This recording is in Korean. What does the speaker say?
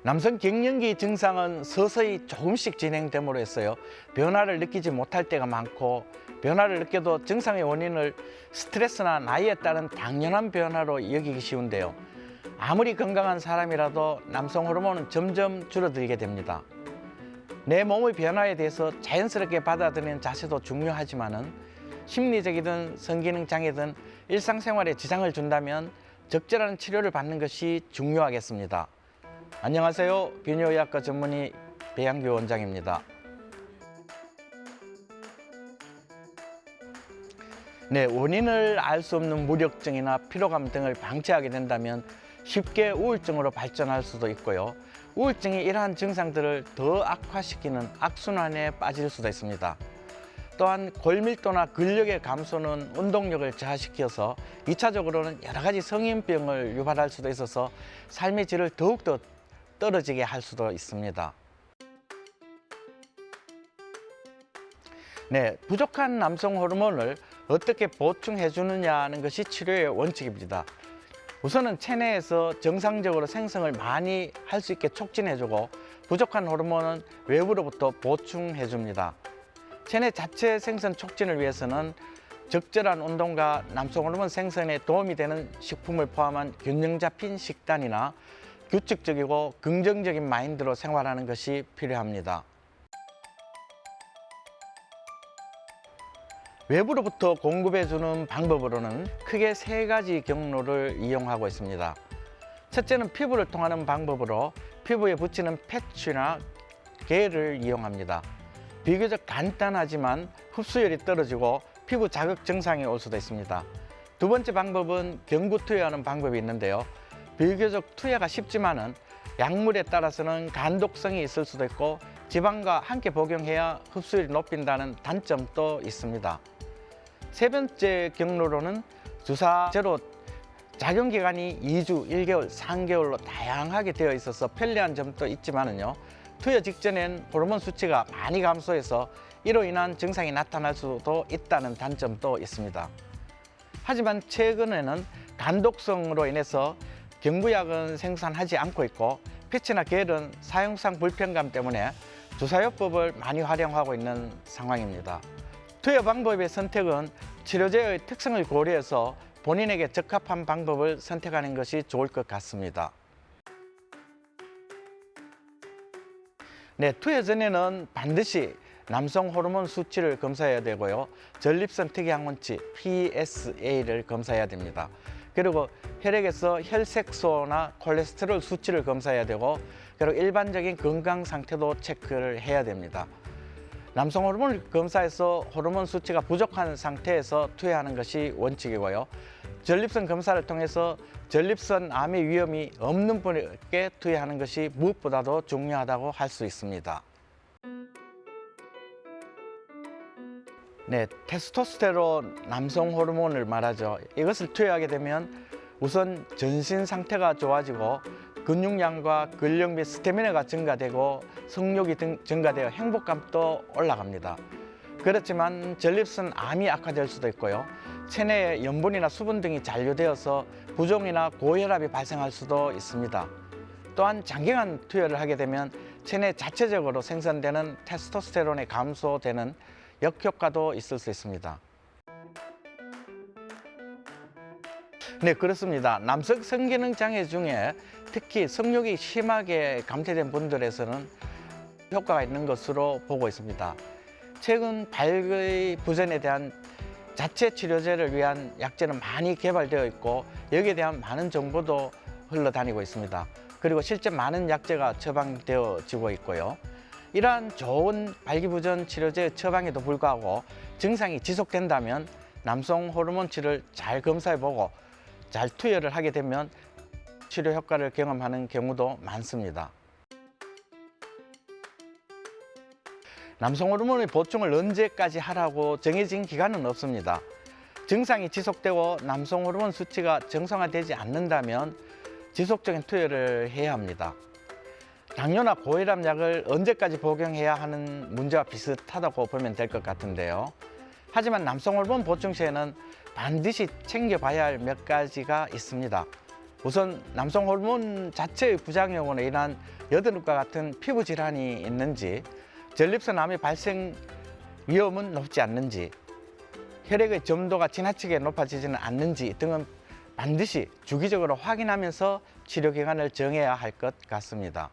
남성 갱년기 증상은 서서히 조금씩 진행됨으로 해서요. 변화를 느끼지 못할 때가 많고 변화를 느껴도 증상의 원인을 스트레스나 나이에 따른 당연한 변화로 여기기 쉬운데요. 아무리 건강한 사람이라도 남성 호르몬은 점점 줄어들게 됩니다. 내 몸의 변화에 대해서 자연스럽게 받아들이는 자세도 중요하지만은 심리적이든 성기능 장애든 일상생활에 지장을 준다면 적절한 치료를 받는 것이 중요하겠습니다. 안녕하세요. 비뇨의학과 전문의 배양규 원장입니다. 네, 원인을 알 수 없는 무력증이나 피로감 등을 방치하게 된다면 쉽게 우울증으로 발전할 수도 있고요. 우울증이 이러한 증상들을 더 악화시키는 악순환에 빠질 수도 있습니다. 또한 골밀도나 근력의 감소는 운동력을 저하시켜서 2차적으로는 여러 가지 성인병을 유발할 수도 있어서 삶의 질을 더욱더 떨어지게 할 수도 있습니다. 네, 부족한 남성 호르몬을 어떻게 보충해 주느냐는 것이 치료의 원칙입니다. 우선은 체내에서 정상적으로 생성을 많이 할 수 있게 촉진해 주고 부족한 호르몬은 외부로부터 보충해 줍니다. 체내 자체 생선 촉진을 위해서는 적절한 운동과 남성 호르몬 생성에 도움이 되는 식품을 포함한 균형 잡힌 식단이나 규칙적이고 긍정적인 마인드로 생활하는 것이 필요합니다. 외부로부터 공급해주는 방법으로는 크게 세 가지 경로를 이용하고 있습니다. 첫째는 피부를 통하는 방법으로 피부에 붙이는 패치나 겔을 이용합니다. 비교적 간단하지만 흡수율이 떨어지고 피부 자극 증상이 올 수도 있습니다. 두 번째 방법은 경구 투여하는 방법이 있는데요. 비교적 투여가 쉽지만은 약물에 따라서는 간독성이 있을 수도 있고 지방과 함께 복용해야 흡수율이 높인다는 단점도 있습니다. 세 번째 경로로는 주사제로 작용기간이 2주, 1개월, 3개월로 다양하게 되어 있어서 편리한 점도 있지만은요. 투여 직전엔 호르몬 수치가 많이 감소해서 이로 인한 증상이 나타날 수도 있다는 단점도 있습니다. 하지만 최근에는 간독성으로 인해서 경구약은 생산하지 않고 있고 패치나 겔은 사용상 불편감 때문에 주사요법을 많이 활용하고 있는 상황입니다. 투여 방법의 선택은 치료제의 특성을 고려해서 본인에게 적합한 방법을 선택하는 것이 좋을 것 같습니다. 네, 투여 전에는 반드시 남성 호르몬 수치를 검사해야 되고요. 전립선 특이항원치 PSA를 검사해야 됩니다. 그리고 혈액에서 혈색소나 콜레스테롤 수치를 검사해야 되고 그리고 일반적인 건강 상태도 체크를 해야 됩니다. 남성 호르몬 검사에서 호르몬 수치가 부족한 상태에서 투여하는 것이 원칙이고요. 전립선 검사를 통해서 전립선 암의 위험이 없는 분에게 투여하는 것이 무엇보다도 중요하다고 할 수 있습니다. 네, 테스토스테론 남성 호르몬을 말하죠. 이것을 투여하게 되면 우선 전신 상태가 좋아지고 근육량과 근력 및 스태미나가 증가되고 성욕이 증가되어 행복감도 올라갑니다. 그렇지만 전립선 암이 악화될 수도 있고요. 체내에 염분이나 수분 등이 잔류되어서 부종이나 고혈압이 발생할 수도 있습니다. 또한 장기간 투여를 하게 되면 체내 자체적으로 생산되는 테스토스테론이 감소되는 역효과도 있을 수 있습니다. 네, 그렇습니다. 남성 성기능 장애 중에 특히 성욕이 심하게 감퇴된 분들에서는 효과가 있는 것으로 보고 있습니다. 최근 발기부전에 대한 자체 치료제를 위한 약제는 많이 개발되어 있고 여기에 대한 많은 정보도 흘러다니고 있습니다. 그리고 실제 많은 약제가 처방되어지고 있고요. 이러한 좋은 발기부전 치료제 처방에도 불구하고 증상이 지속된다면 남성 호르몬치를 잘 검사해보고 잘 투여를 하게 되면 치료 효과를 경험하는 경우도 많습니다. 남성 호르몬의 보충을 언제까지 하라고 정해진 기간은 없습니다. 증상이 지속되고 남성 호르몬 수치가 정상화되지 않는다면 지속적인 투여를 해야 합니다. 당뇨나 고혈압 약을 언제까지 복용해야 하는 문제와 비슷하다고 보면 될 것 같은데요. 하지만 남성 호르몬 보충 시에는 반드시 챙겨봐야 할 몇 가지가 있습니다. 우선 남성 호르몬 자체의 부작용으로 인한 여드름과 같은 피부 질환이 있는지, 전립선암의 발생 위험은 높지 않는지, 혈액의 점도가 지나치게 높아지지는 않는지 등은 반드시 주기적으로 확인하면서 치료 기간을 정해야 할 것 같습니다.